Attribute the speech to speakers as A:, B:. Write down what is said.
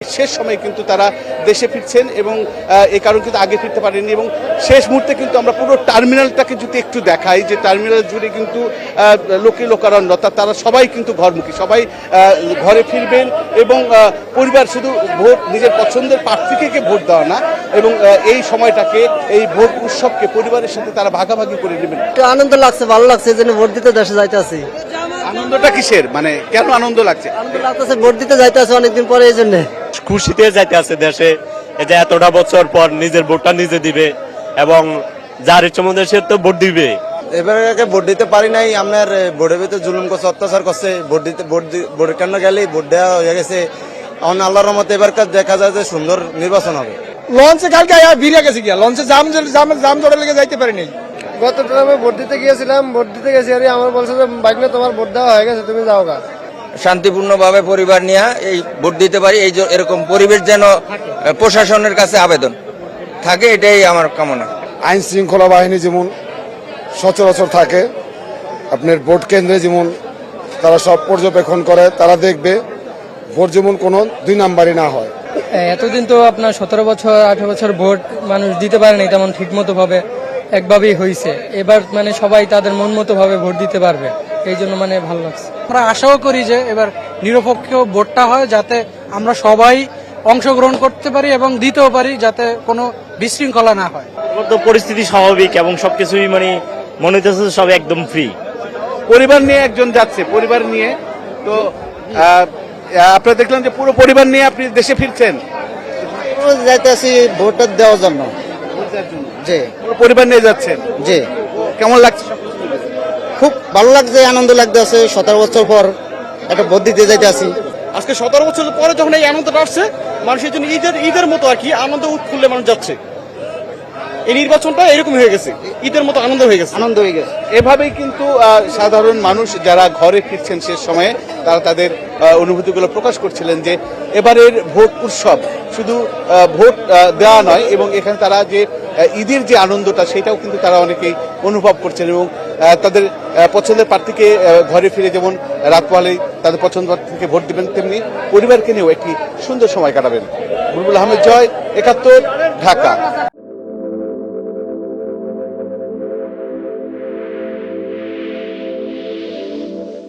A: শেষ সময়ে কিন্তু তারা দেশে ফিরছেন এবং এই কারণে কিন্তু আগে ফিরতে পারেনি এবং শেষ মুহূর্তে কিন্তু আমরা পুরো টার্মিনালটাকে যদি একটু দেখাই যে টার্মিনাল জুড়ে কিন্তু লোকে লোকারণ্য তারা সবাই কিন্তু ঘরমুখী, সবাই ঘরে ফিরবেন এবং পরিবার শুধু ভোট নিজের পছন্দের প্রার্থীকে ভোট দেওয়া না এবং এই সময়টাকে এই ভোট উৎসবকে পরিবারের সাথে তারা ভাগাভাগি করে নেবেন।
B: একটু আনন্দ লাগছে, ভালো লাগছে, এই জন্য ভোট দিতে দেশে যাইতেছি।
A: আনন্দটা কিসের, মানে কেন আনন্দ লাগছে?
B: আনন্দ লাগতেছে, ভোট দিতে যাইতেছে অনেকদিন পরে, এই জন্য
C: খুশিতে যাইতে আছে দেশে, যে এতটা বছর পর নিজের ভোটটা নিজে দিবে এবং যার ইচ্ছে মতো সে তো ভোট দিবে।
D: এবারে ভোট দিতে পারি নাই, আপনার ভোটের ভিতরে জুলুম করছে, অত্যাচার করছে। ভোটের কেন গেলে ভোট দেওয়া হয়ে গেছে। এখন আল্লাহর রহমতে এবার দেখা যায় যে সুন্দর নির্বাচন হবে।
E: লঞ্চে কালকে ভিড়ে গেছে গিয়া, লঞ্চে জাম জড়ে লেগে যাইতে পারিনি।
F: গত টাইমে ভোট দিতে গিয়েছিলাম, ভোট দিতে গেছি আর আমার বলছে যে বাইক না তোমার ভোট দেওয়া হয়ে গেছে, তুমি যাও গা।
D: শান্তিপূর্ণভাবে পরিবার নিয়ে এই ভোট দিতে পারি, এই এরকম পরিবেশ যেন প্রশাসনের কাছে আবেদন থাকে, এটাই আমার কামনা।
G: আইন শৃঙ্খলা বাহিনী যেমন সচরাচর থাকে, আপনার ভোট কেন্দ্রে যেমন তারা সব পর্যবেক্ষণ করে, তারা দেখবে ভোট যেমন কোনো দুই নাম্বারই না হয়।
H: এতদিন তো আপনার 17 বছর 18 বছর ভোট মানুষ দিতে পারেনি তেমন ঠিক মতো ভাবে, একভাবেই হয়েছে। এবার মানে সবাই তাদের মন মতো ভাবে ভোট দিতে পারবে, এই জন্য মানে ভালো লাগছে।
E: আমরা আশাও করি যে এবার নিরপেক্ষ ভোটটা হয়, যাতে আমরা সবাই অংশগ্রহণ করতে পারি এবং দিতেও পারি, যাতে কোনো বিশৃঙ্খলা না হয়।
C: তো পরিস্থিতি স্বাভাবিক এবং সবকিছুই মানে মনে হচ্ছে সব একদম ফ্রি।
A: পরিবার নিয়ে একজন যাচ্ছে, পরিবার নিয়ে তো আপনারা দেখলাম যে পুরো পরিবার নিয়ে আপনি দেশে ফিরছেন।
B: যাইতেছি ভোটটা দেওয়ার জন্য। জি,
A: পুরো পরিবার নিয়ে যাচ্ছেন।
B: জি,
A: কেমন লাগছে?
B: খুব ভালো লাগছে, আনন্দ লাগতেছে। 17 বছর পর একটা ভোট দিতে যাইতেছি।
E: আজকে 17 বছর পরে যখন এই আনন্দটা আসছে, মানুষের জন্য ঈদের মতো আর কি আনন্দ উৎফুল্লে মানুষ যাচ্ছে। এই নির্বাচনটা এরকম হয়ে গেছে, ঈদের মতো আনন্দ হয়ে গেছে।
A: এভাবেই কিন্তু সাধারণ মানুষ যারা ঘরে ফিরছেন শেষ সময়ে তারা তাদের অনুভূতিগুলো প্রকাশ করছিলেন যে এবারের ভোট উৎসব শুধু ভোট দেওয়া নয় এবং এখানে তারা যে ঈদের যে আনন্দটা সেটাও কিন্তু তারা অনেকেই অনুভব করছেন এবং তাদের পছন্দের প্রার্থীকে ঘরে ফিরে যেমন রাত পোহালেই তাদের পছন্দের প্রার্থীকে ভোট দিবেন, তেমনি পরিবারকে নিয়েও একটি সুন্দর সময় কাটাবেন। বুলবুল আহমেদ জয়, 71, ঢাকা।